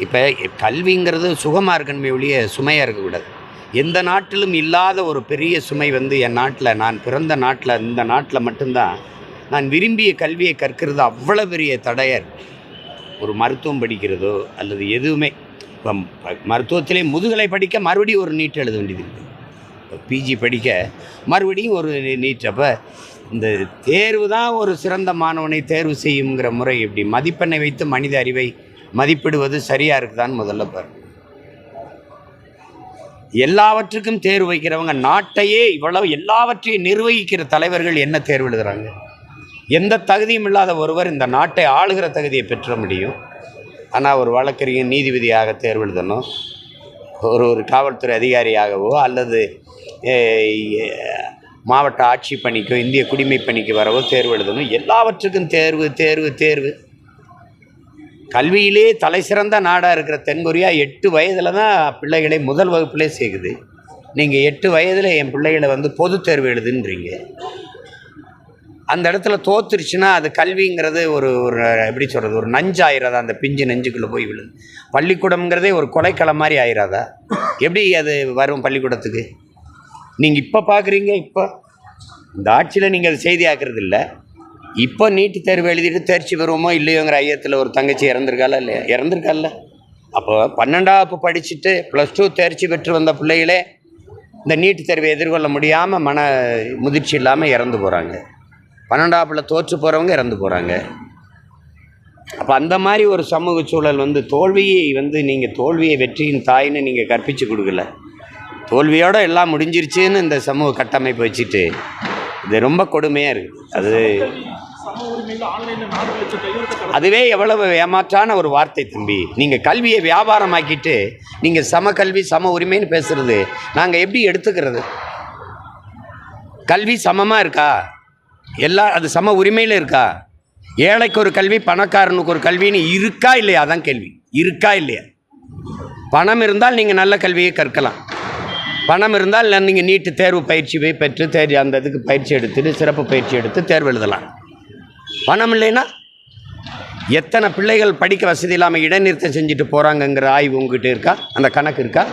இப்போ கல்விங்கிறது சுகமாக இருக்கணுமே ஒழிய சுமையாக இருக்கக்கூடாது. எந்த நாட்டிலும் இல்லாத ஒரு பெரிய சுமை வந்து என் நாட்டில், நான் பிறந்த நாட்டில், இந்த நாட்டில் மட்டும்தான் நான் விரும்பிய கல்வியை கற்கிறது அவ்வளோ பெரிய தடையர். ஒரு மருத்துவம் படிக்கிறதோ அல்லது எதுவுமே, இப்போ மருத்துவத்திலே முதுகலை படிக்க மறுபடியும் ஒரு நீட் எழுத வேண்டியது இருக்குது. இப்போ பிஜி படிக்க மறுபடியும் ஒரு நீட். அப்போ இந்த தேர்வு தான் ஒரு சிறந்த மாணவனை தேர்வு செய்யுங்கிற முறை எப்படி மதிப்பெண்ணை வைத்து மனித அறிவை மதிப்பிடுவது சரியாக இருக்குதான்னு முதல்ல பாரு. எல்லாவற்றுக்கும் தேர்வு வைக்கிறவங்க, நாட்டையே இவ்வளவு எல்லாவற்றையும் நிர்வகிக்கிற தலைவர்கள் என்ன தேர்வு எழுதுகிறாங்க? எந்த தகுதியும் இல்லாத ஒருவர் இந்த நாட்டை ஆளுகிற தகுதியை பெற்ற முடியும். ஆனால் ஒரு வழக்கறிஞர் நீதிபதியாக தேர்வு எழுதணும், ஒரு காவல்துறை அதிகாரியாகவோ அல்லது மாவட்ட ஆட்சி பணிக்கோ இந்திய குடிமை பணிக்கு வரவோ தேர்வு எழுதணும். எல்லாவற்றுக்கும் தேர்வு தேர்வு தேர்வு. கல்வியிலே தலை சிறந்த நாடாக இருக்கிற தென்கொரியா 8 வயதில் தான் பிள்ளைகளை முதல் வகுப்பிலே சேர்க்குது. நீங்கள் 8 வயதில் என் பிள்ளைகளை வந்து பொது தேர்வு எழுதுன்றீங்க. அந்த இடத்துல தோத்துருச்சுன்னா அது கல்விங்கிறது ஒரு எப்படி சொல்கிறது, ஒரு நஞ்சாயிராதா? அந்த பிஞ்சு நெஞ்சுக்குள்ளே போய் விழுது. பள்ளிக்கூடம்ங்கிறதே ஒரு கொலைக்களம் மாதிரி ஆயிராதா? எப்படி அது வரும் பள்ளிக்கூடத்துக்கு? நீங்கள் இப்போ பார்க்குறீங்க, இப்போ இந்த ஆட்சியில் நீங்கள் அது செய்தி ஆக்குறது இல்லை. இப்போ நீட்டு தேர்வு எழுதிட்டு தேர்ச்சி பெறுவோமோ இல்லையோங்கிற ஐயத்தில் ஒரு தங்கச்சி இறந்துருக்கால இல்லையா? இறந்துருக்கால. அப்போ 12ஆம் படிச்சுட்டு +2 தேர்ச்சி பெற்று வந்த பிள்ளைகளே இந்த நீட்டு தேர்வை எதிர்கொள்ள முடியாமல் மன முதிர்ச்சி இல்லாமல் இறந்து போகிறாங்க. 12ஆம் தோற்று போகிறவங்க இறந்து போகிறாங்க. அப்போ அந்த மாதிரி ஒரு சமூக சூழல் வந்து தோல்வியை வந்து நீங்கள் தோல்வியை வெற்றியின் தாயின்னு நீங்கள் கற்பித்து கொடுக்கல. தோல்வியோடு எல்லாம் முடிஞ்சிருச்சுன்னு இந்த சமூக கட்டமைப்பு வச்சுட்டு இது ரொம்ப கொடுமையாக இருக்குது. அதுவே எவ்வளவு ஏமாற்றான ஒரு வார்த்தை தம்பி. நீங்கள் கல்வியை வியாபாரமாக்கிட்டு நீங்கள் சம கல்வி சம உரிமைன்னு பேசுகிறது நாங்கள் எப்படி எடுத்துக்கிறது? கல்வி சமமாக இருக்கா? அது சம உரிமையில் இருக்கா? ஏழைக்கு ஒரு கல்வி, பணக்காரனுக்கு ஒரு கல்வின்னு இருக்கா இல்லையா? அதான் கேள்வி. இருக்கா இல்லையா? பணம் இருந்தால் நீங்கள் நல்ல கல்வியை கற்கலாம். பணம் இருந்தால் நீங்கள் நீட்டு தேர்வு பயிற்சி பெற்று அந்த இதுக்கு பயிற்சி எடுத்துட்டு சிறப்பு பயிற்சி எடுத்து தேர்வு எழுதலாம். பணம் இல்லைன்னா எத்தனை பிள்ளைகள் படிக்க வசதி இல்லாமல் இடைநிறுத்தம் செஞ்சுட்டு போகிறாங்கங்கிற ஆய்வு உங்ககிட்ட இருக்கா? அந்த கணக்கு இருக்கா?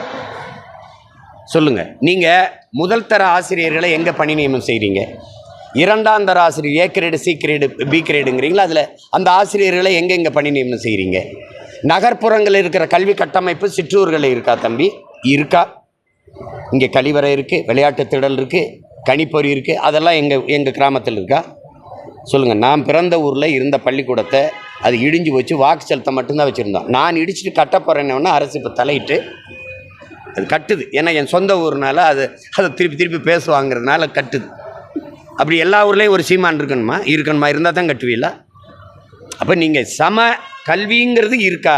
சொல்லுங்கள். நீங்கள் முதல் தர ஆசிரியர்களை எங்கே பணி நியமனம் செய்கிறீங்க? 2ஆம் தர ஆசிரியர் A grade C grade B கிரேடுங்கிறீங்களா? அதில் அந்த ஆசிரியர்களை எங்கே பணி நியமனம் செய்கிறீங்க? நகர்ப்புறங்களில் இருக்கிற கல்வி கட்டமைப்பு சிற்றூர்களில் இருக்கா தம்பி? இருக்கா? இங்கே கழிவறை இருக்குது, விளையாட்டு திடல் இருக்குது, கணிப்பொறி இருக்குது. அதெல்லாம் எங்கள் கிராமத்தில் இருக்கா? சொல்லுங்கள். நான் பிறந்த ஊரில் இருந்த பள்ளிக்கூடத்தை அது இடிஞ்சு வச்சு வாக்கு செலுத்த மட்டும்தான் வச்சுருந்தோம். நான் இடிச்சுட்டு கட்ட போகிறேன்னா அரசு இப்போ தலையிட்டு அது கட்டுது. ஏன்னா என் சொந்த ஊர்னால அதை திருப்பி பேசுவாங்கிறதுனால கட்டுது. அப்படி எல்லா ஊர்லேயும் ஒரு சீமான் இருக்கணுமா? இருந்தால் தான் கட்டுவீங்களா? அப்போ நீங்கள் சம கல்விங்கிறது இருக்கா?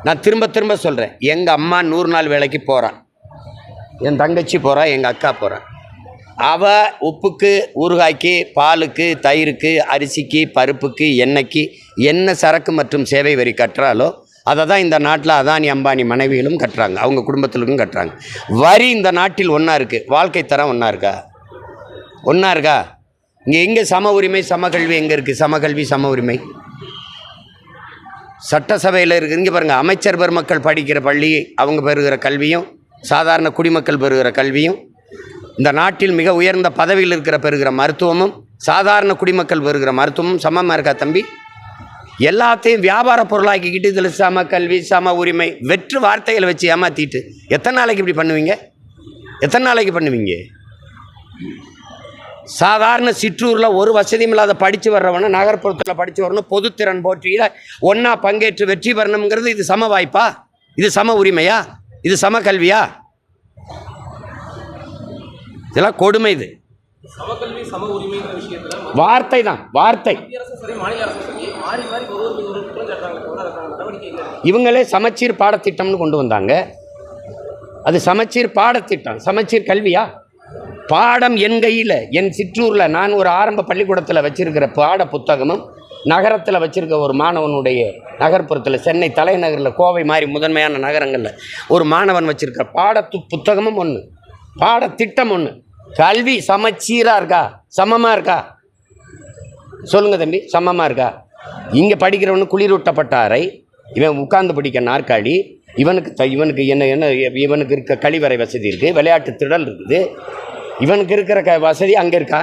நான் திரும்ப சொல்கிறேன். எங்கள் அம்மா 100 நாள் வேலைக்கு போகிறான், என் தங்கச்சி போகிறா, எங்கள் அக்கா போகிறான். அவள் உப்புக்கு, ஊறுகாய்க்கு, பாலுக்கு, தயிருக்கு, அரிசிக்கு, பருப்புக்கு, எண்ணெய்க்கு என்ன சரக்கு மற்றும் சேவை வரி கட்டுறாலோ அதை தான் இந்த நாட்டில் அதானி அம்பானி மனைவிகளும் கட்டுறாங்க, அவங்க குடும்பத்திலும் கட்டுறாங்க. வரி இந்த நாட்டில் ஒன்றா இருக்குது, வாழ்க்கை தரம் ஒன்றா இருக்கா? இங்கே எங்கே சம உரிமை சம கல்வி எங்கே இருக்குது? சம கல்வி சம உரிமை சட்டசபையில் இருக்குது. இங்கே பாருங்கள், அமைச்சர் பெருமக்கள் படிக்கிற பள்ளி, அவங்க பெறுகிற கல்வியும் சாதாரண குடிமக்கள் பெறுகிற கல்வியும், இந்த நாட்டில் மிக உயர்ந்த பதவியில் பெறுகிற மருத்துவமும் சாதாரண குடிமக்கள் பெறுகிற மருத்துவமும் சமமாக இருக்கா தம்பி? எல்லாத்தையும் வியாபார பொருளாக்கிக்கிட்டு இதில் சம கல்வி சம உரிமை வெற்று வார்த்தைகளை வச்சு ஏமாற்றிட்டு எத்தனை நாளைக்கு இப்படி பண்ணுவீங்க? சாதாரண சிற்றூரில் ஒரு வசதியும் இல்லாத படித்து வர்றவன நகர்ப்புறத்தில் படித்து வரணும், பொதுத்திறன் போட்டியில் ஒன்றா பங்கேற்று வெற்றி பெறணுங்கிறது இது சம வாய்ப்பா? இது சம உரிமையா? இது சம கல்வியா? இதெல்லாம் கொடுமை. இது வார்த்தை தான், வார்த்தை. இவங்களே சமச்சீர் பாடத்திட்டம்னு கொண்டு வந்தாங்க. அது சமச்சீர் பாடத்திட்டம், சமச்சீர் கல்வியா? பாடம் என் கையில், என் சிற்றூரில் நான் ஒரு ஆரம்ப பள்ளிக்கூடத்தில் வச்சிருக்கிற பாட புத்தகமும் நகரத்தில் வச்சுருக்க ஒரு மாணவனுடைய நகர்ப்புறத்தில் சென்னை தலைநகரில் கோவை மாதிரி முதன்மையான நகரங்களில் ஒரு மாணவன் வச்சுருக்க புத்தகமும் ஒன்று, பாடத்திட்டம் ஒன்று. கல்வி சமச்சீராக இருக்கா? சமமாக இருக்கா? சொல்லுங்கள் தம்பி, சமமாக இருக்கா? இங்கே படிக்கிறவனு குளிரூட்டப்பட்ட அறை, இவன் உட்கார்ந்து படிக்க நாற்காலி, இவனுக்கு என்ன இவனுக்கு இருக்க கழிவறை வசதி இருக்குது, விளையாட்டு திடல் இருக்குது. இவனுக்கு இருக்கிற வசதி அங்கே இருக்கா?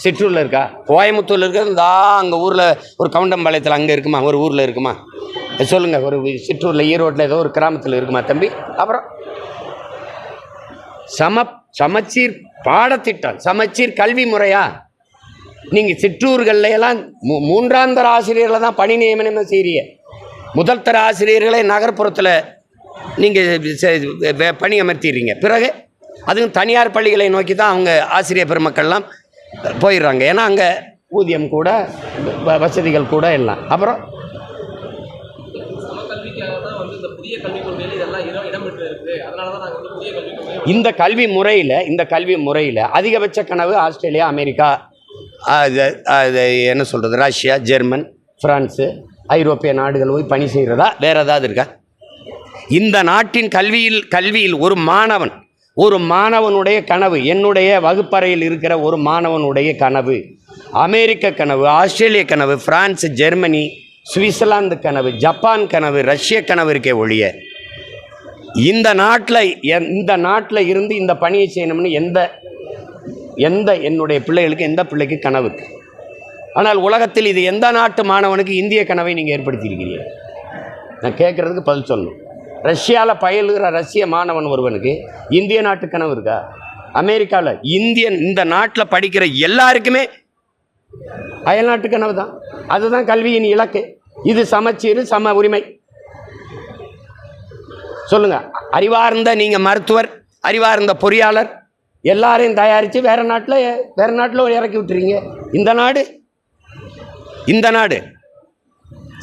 சிற்றூரில் இருக்கா? கோயம்புத்தூரில் இருக்கிறது அங்கே ஊரில் ஒரு கவுண்டம்பாளையத்தில் அங்கே இருக்குமா? ஒரு ஊரில் இருக்குமா? சொல்லுங்கள். ஒரு சிற்றூரில் ஈரோட்டில் ஏதோ ஒரு கிராமத்தில் இருக்குமா தம்பி? அப்புறம் சமச்சீர் பாடத்திட்டம், சமச்சீர் கல்வி முறையா? நீங்கள் சிற்றூர்களில் எல்லாம் மூன்றாந்தர ஆசிரியர்களை தான் பணி நியமனம் செய்கிறீங்க. முதல் தர ஆசிரியர்களை நகர்ப்புறத்தில் நீங்கள் பணி அமர்த்திடுறீங்க. பிறகு அதுவும் தனியார் பள்ளிகளை நோக்கி தான் அவங்க ஆசிரியர் பெருமக்கள்லாம் போயிடுறாங்க. ஏன்னா அங்கே ஊதியம் கூட, வசதிகள் கூட எல்லாம். அப்புறம் இந்த கல்வி முறையில் அதிகபட்ச கனவு ஆஸ்திரேலியா, அமெரிக்கா, என்ன சொல்கிறது, ரஷ்யா, ஜெர்மன், பிரான்ஸு, ஐரோப்பிய நாடுகள் போய் பணி செய்கிறதா? வேறு ஏதாவது இருக்கா? இந்த நாட்டின் கல்வியில் ஒரு மாணவனுடைய கனவு, என்னுடைய வகுப்பறையில் இருக்கிற ஒரு மாணவனுடைய கனவு, அமெரிக்க கனவு, ஆஸ்திரேலிய கனவு, பிரான்ஸ், ஜெர்மனி, சுவிட்சர்லாந்து கனவு, ஜப்பான் கனவு, ரஷ்ய கனவு இருக்கே ஒழிய இந்த நாட்டில் இருந்து இந்த பணியை செய்யணும்னு என்னுடைய பிள்ளைகளுக்கு, எந்த பிள்ளைக்கு கனவு? ஆனால் உலகத்தில் இது எந்த நாட்டு மாணவனுக்கு இந்திய கனவை நீங்கள் ஏற்படுத்தியிருக்கிறீங்க? நான் கேட்குறதுக்கு பதில் சொல்லணும். ரஷ்யாவில் பயிலுகிற ரஷ்ய மாணவன் ஒருவனுக்கு இந்திய நாட்டு கனவு இருக்கா? அமெரிக்காவில் இந்த நாட்டில் படிக்கிற எல்லாருக்குமே அயல்நாட்டு கனவு தான். அதுதான் கல்வியின் இலக்கு. இது சமச்சீர், சம உரிமை. சொல்லுங்க. அறிவார்ந்த நீங்கள் மருத்துவர், அறிவார்ந்த பொறியாளர் எல்லாரையும் தயாரித்து வேற நாட்டில் இறக்கி விட்டுறீங்க. இந்த நாடு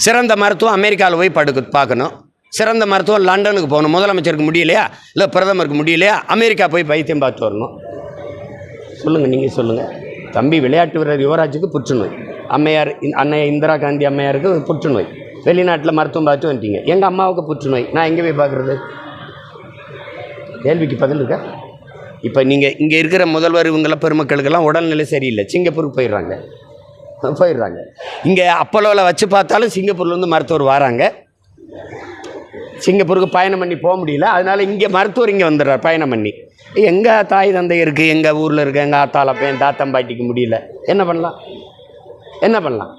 சிறந்த மருத்துவம் அமெரிக்காவில் போய் பார்க்கணும், சிறந்த மருத்துவம் லண்டனுக்கு போகணும். முதலமைச்சருக்கு முடியலையா, இல்லை பிரதமருக்கு முடியலையா, அமெரிக்கா போய் வைத்தியம் பார்த்து வரணும். சொல்லுங்கள், நீங்கள் சொல்லுங்கள். தம்பி விளையாட்டு வீரர் யுவராஜுக்கு புற்றுநோய், அன்னை இந்திரா காந்தி அம்மையாருக்கு புற்றுநோய், வெளிநாட்டில் மருத்துவம் பார்த்து வந்துட்டீங்க. எங்கள் அம்மாவுக்கு புற்றுநோய், நான் எங்கே போய் பார்க்குறது? கேள்விக்கு பதில் இருக்கா? இப்போ நீங்கள் இங்கே இருக்கிற முதல்வர் இவங்கள பெருமக்களுக்கெல்லாம் உடல்நிலை சரியில்லை, சிங்கப்பூருக்கு போயிடுறாங்க. இங்கே அப்போலோவில் வச்சு பார்த்தாலும் சிங்கப்பூர்லேருந்து மருத்துவர் வராங்க. சிங்கப்பூருக்கு பயணம் பண்ணி போக முடியல, அதனால் இங்கே மருத்துவர் இங்கே வந்துடுறார் பயணம் பண்ணி. எங்கள் தாய் தந்தை இருக்குது, எங்கள் ஊரில் இருக்குது, எங்கள் ஆத்தாளப்ப என் தாத்தம்பாட்டிக்கு முடியல. என்ன பண்ணலாம்?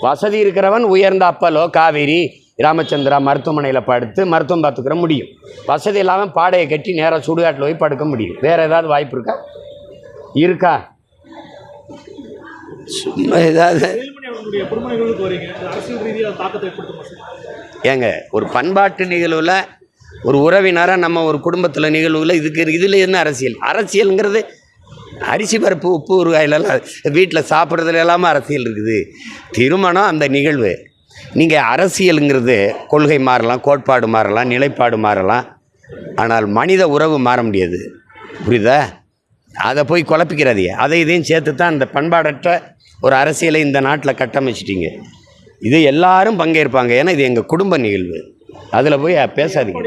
வசதி இருக்கிறவன் உயர்ந்த அப்பலோ, காவேரி, ராமச்சந்திரா மருத்துவமனையில் படுத்து மருத்துவம் பார்த்துக்கிற முடியும். வசதி இல்லாமல் பாடையை கட்டி நேராக சுடுகாட்டில் போய் படுக்க முடியும். வேறு ஏதாவது வாய்ப்பு இருக்கா? சும்மா ஏதாவது ஏங்க, ஒரு பண்பாட்டு நிகழ்வில் ஒரு உறவினராக நம்ம ஒரு குடும்பத்தில் நிகழ்வுல இதில் என்ன அரசியலுங்கிறது அரிசி பருப்பு உப்பு ஊறுகாயிலெல்லாம் வீட்டில் சாப்பிட்றதுல எல்லாமே அரசியல் இருக்குது. திருமணம் அந்த நிகழ்வு. நீங்கள் அரசியலுங்கிறது கொள்கை மாறலாம், கோட்பாடு மாறலாம், நிலைப்பாடு மாறலாம், ஆனால் மனித உறவு மாற முடியாது. புரியுதா? அதை போய் குழப்பிக்கிறாதீங்க. அதை இதையும் சேர்த்து தான் இந்த பண்பாடற்ற ஒரு அரசியலை இந்த நாட்டில் கட்டமைச்சிட்டிங்க. இது எல்லாரும் பங்கேற்பாங்க, ஏன்னா இது எங்கள் குடும்ப நிகழ்வு. அதில் போய் பேசாதீங்க.